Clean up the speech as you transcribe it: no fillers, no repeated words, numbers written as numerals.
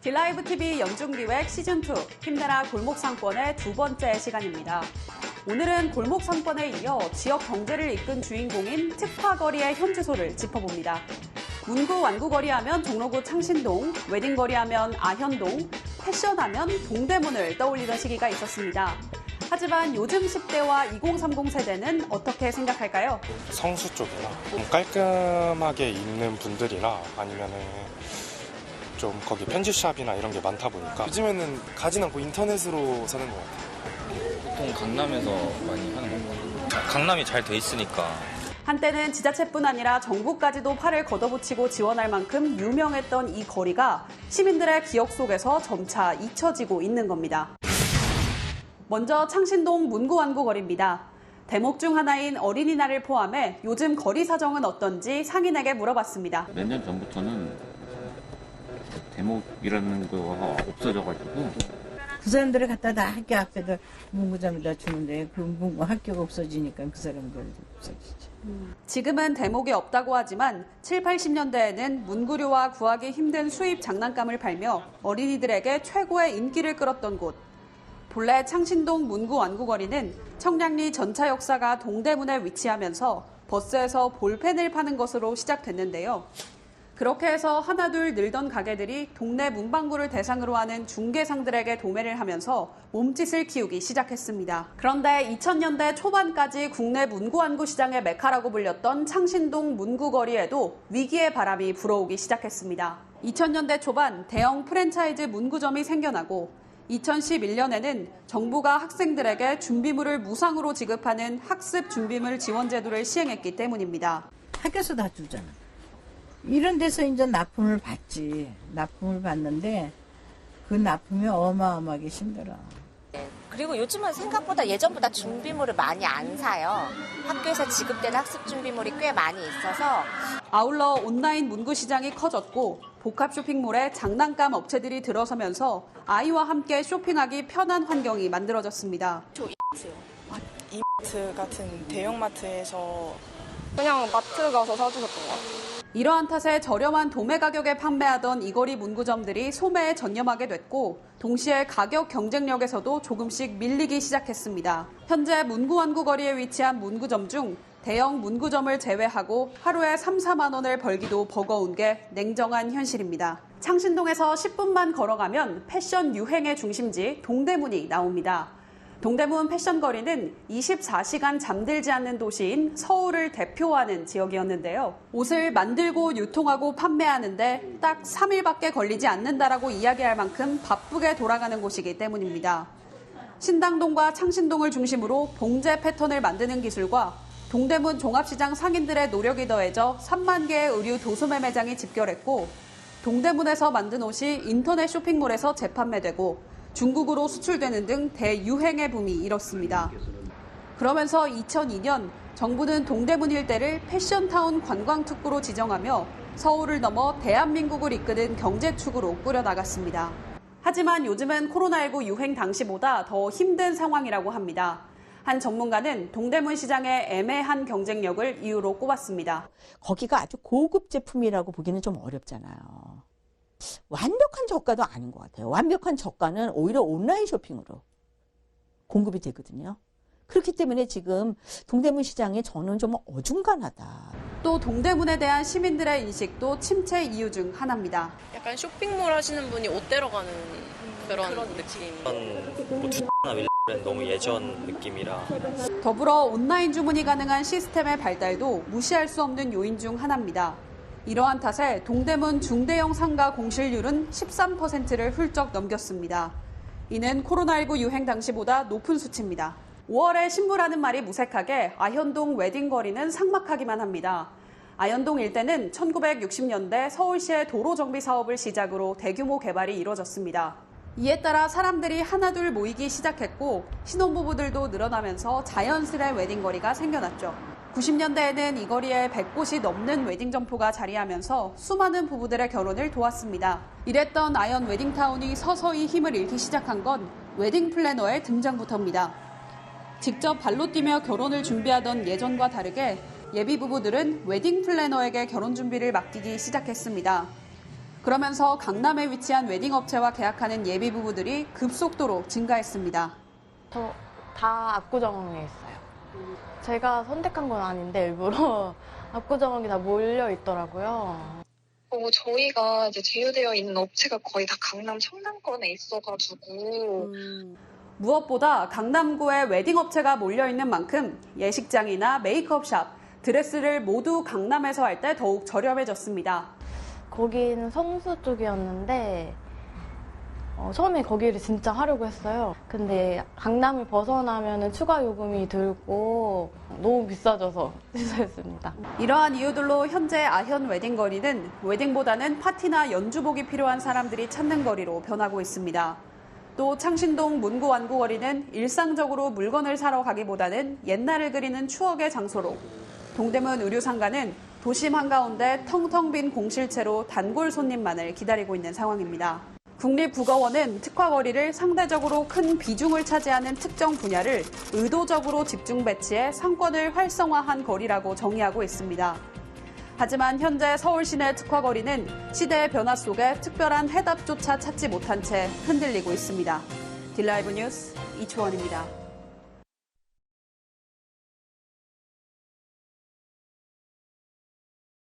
딜라이브 TV 연중기획 시즌2 힘내라 골목상권의 두 번째 시간입니다. 오늘은 골목상권에 이어 지역 경제를 이끈 주인공인 특화거리의 현주소를 짚어봅니다. 문구 완구거리 하면 종로구 창신동, 웨딩거리 하면 아현동, 패션하면 동대문을 떠올리던 시기가 있었습니다. 하지만 요즘 10대와 2030 세대는 어떻게 생각할까요? 성수 쪽이나 좀 깔끔하게 입는 분들이나 아니면은 좀 거기 편집샵이나 이런 게 많다 보니까 요즘에는 가진 않고 인터넷으로 사는 것 같아요. 보통 강남에서 많이 하는 것 같아요. 강남이 잘 돼 있으니까. 한때는 지자체뿐 아니라 정부까지도 팔을 걷어붙이고 지원할 만큼 유명했던 이 거리가 시민들의 기억 속에서 점차 잊혀지고 있는 겁니다. 먼저 창신동 문구완구 거리입니다. 대목 중 하나인 어린이날을 포함해 요즘 거리 사정은 어떤지 상인에게 물어봤습니다. 몇 년 전부터는 대목이라는 거가 없어져가지고 그 사람들을 갖다 다 학교 앞에다 문구점에다 주는데 그 문구 학교가 없어지니까 그 사람들 없어지지. 지금은 대목이 없다고 하지만 7, 80년대에는 문구류와 구하기 힘든 수입 장난감을 팔며 어린이들에게 최고의 인기를 끌었던 곳. 본래 창신동 문구완구거리는 청량리 전차 역사가 동대문에 위치하면서 버스에서 볼펜을 파는 것으로 시작됐는데요. 그렇게 해서 하나둘 늘던 가게들이 동네 문방구를 대상으로 하는 중개상들에게 도매를 하면서 몸짓을 키우기 시작했습니다. 그런데 2000년대 초반까지 국내 문구완구 시장의 메카라고 불렸던 창신동 문구거리에도 위기의 바람이 불어오기 시작했습니다. 2000년대 초반 대형 프랜차이즈 문구점이 생겨나고 2011년에는 정부가 학생들에게 준비물을 무상으로 지급하는 학습 준비물 지원 제도를 시행했기 때문입니다. 학교에서 다 주잖아. 이런 데서 이제 납품을 받지. 납품을 받는데 그 납품이 어마어마하게 힘들어. 그리고 요즘은 생각보다 예전보다 준비물을 많이 안 사요. 학교에서 지급되는 학습 준비물이 꽤 많이 있어서. 아울러 온라인 문구 시장이 커졌고 복합 쇼핑몰에 장난감 업체들이 들어서면서 아이와 함께 쇼핑하기 편한 환경이 만들어졌습니다. 이마트 같은 대형마트에서 그냥 마트 가서 사주셨던 것 같아요. 이러한 탓에 저렴한 도매 가격에 판매하던 이 거리 문구점들이 소매에 전념하게 됐고 동시에 가격 경쟁력에서도 조금씩 밀리기 시작했습니다. 현재 문구완구 거리에 위치한 문구점 중 대형 문구점을 제외하고 하루에 3, 4만 원을 벌기도 버거운 게 냉정한 현실입니다. 창신동에서 10분만 걸어가면 패션 유행의 중심지 동대문이 나옵니다. 동대문 패션거리는 24시간 잠들지 않는 도시인 서울을 대표하는 지역이었는데요. 옷을 만들고 유통하고 판매하는데 딱 3일밖에 걸리지 않는다라고 이야기할 만큼 바쁘게 돌아가는 곳이기 때문입니다. 신당동과 창신동을 중심으로 봉제 패턴을 만드는 기술과 동대문 종합시장 상인들의 노력이 더해져 3만 개의 의류 도소매 매장이 집결했고 동대문에서 만든 옷이 인터넷 쇼핑몰에서 재판매되고 중국으로 수출되는 등 대유행의 붐이 일었습니다. 그러면서 2002년 정부는 동대문 일대를 패션타운 관광특구로 지정하며 서울을 넘어 대한민국을 이끄는 경제축으로 꾸려나갔습니다. 하지만 요즘은 코로나19 유행 당시보다 더 힘든 상황이라고 합니다. 한 전문가는 동대문 시장의 애매한 경쟁력을 이유로 꼽았습니다. 거기가 아주 고급 제품이라고 보기는 좀 어렵잖아요. 완벽한 저가도 아닌 것 같아요. 완벽한 저가는 오히려 온라인 쇼핑으로 공급이 되거든요. 그렇기 때문에 지금 동대문 시장에 저는 좀 어중간하다. 또 동대문에 대한 시민들의 인식도 침체 이유 중 하나입니다. 약간 쇼핑몰 하시는 분이 옷 데러 가는 그런 느낌. 뭐 투나 윌레는 너무 예전 느낌이라. 더불어 온라인 주문이 가능한 시스템의 발달도 무시할 수 없는 요인 중 하나입니다. 이러한 탓에 동대문 중대형 상가 공실률은 13%를 훌쩍 넘겼습니다. 이는 코로나19 유행 당시보다 높은 수치입니다. 5월에 신부라는 말이 무색하게 아현동 웨딩거리는 삭막하기만 합니다. 아현동 일대는 1960년대 서울시의 도로 정비 사업을 시작으로 대규모 개발이 이뤄졌습니다. 이에 따라 사람들이 하나둘 모이기 시작했고 신혼부부들도 늘어나면서 자연스레 웨딩거리가 생겨났죠. 90년대에는 이 거리에 100곳이 넘는 웨딩 점포가 자리하면서 수많은 부부들의 결혼을 도왔습니다. 이랬던 아현 웨딩타운이 서서히 힘을 잃기 시작한 건 웨딩 플래너의 등장부터입니다. 직접 발로 뛰며 결혼을 준비하던 예전과 다르게 예비 부부들은 웨딩 플래너에게 결혼 준비를 맡기기 시작했습니다. 그러면서 강남에 위치한 웨딩 업체와 계약하는 예비 부부들이 급속도로 증가했습니다. 저 다 압구정에 있어요. 제가 선택한 건 아닌데 일부러 압구정에 다 몰려 있더라고요. 저희가 이제 제휴되어 있는 업체가 거의 다 강남 청담권에 있어가지고 무엇보다 강남구에 웨딩 업체가 몰려있는 만큼 예식장이나 메이크업샵, 드레스를 모두 강남에서 할 때 더욱 저렴해졌습니다. 거기는 성수 쪽이었는데 처음에 거기를 진짜 하려고 했어요. 근데 강남을 벗어나면 추가 요금이 들고 너무 비싸져서 취소했습니다. 이러한 이유들로 현재 아현 웨딩거리는 웨딩보다는 파티나 연주복이 필요한 사람들이 찾는 거리로 변하고 있습니다. 또 창신동 문구 완구거리는 일상적으로 물건을 사러 가기보다는 옛날을 그리는 추억의 장소로, 동대문 의류상가는 도심 한가운데 텅텅 빈 공실채로 단골 손님만을 기다리고 있는 상황입니다. 국립국어원은 특화거리를 상대적으로 큰 비중을 차지하는 특정 분야를 의도적으로 집중 배치해 상권을 활성화한 거리라고 정의하고 있습니다. 하지만 현재 서울 시내 특화거리는 시대의 변화 속에 특별한 해답조차 찾지 못한 채 흔들리고 있습니다. 딜라이브 뉴스 이초원입니다.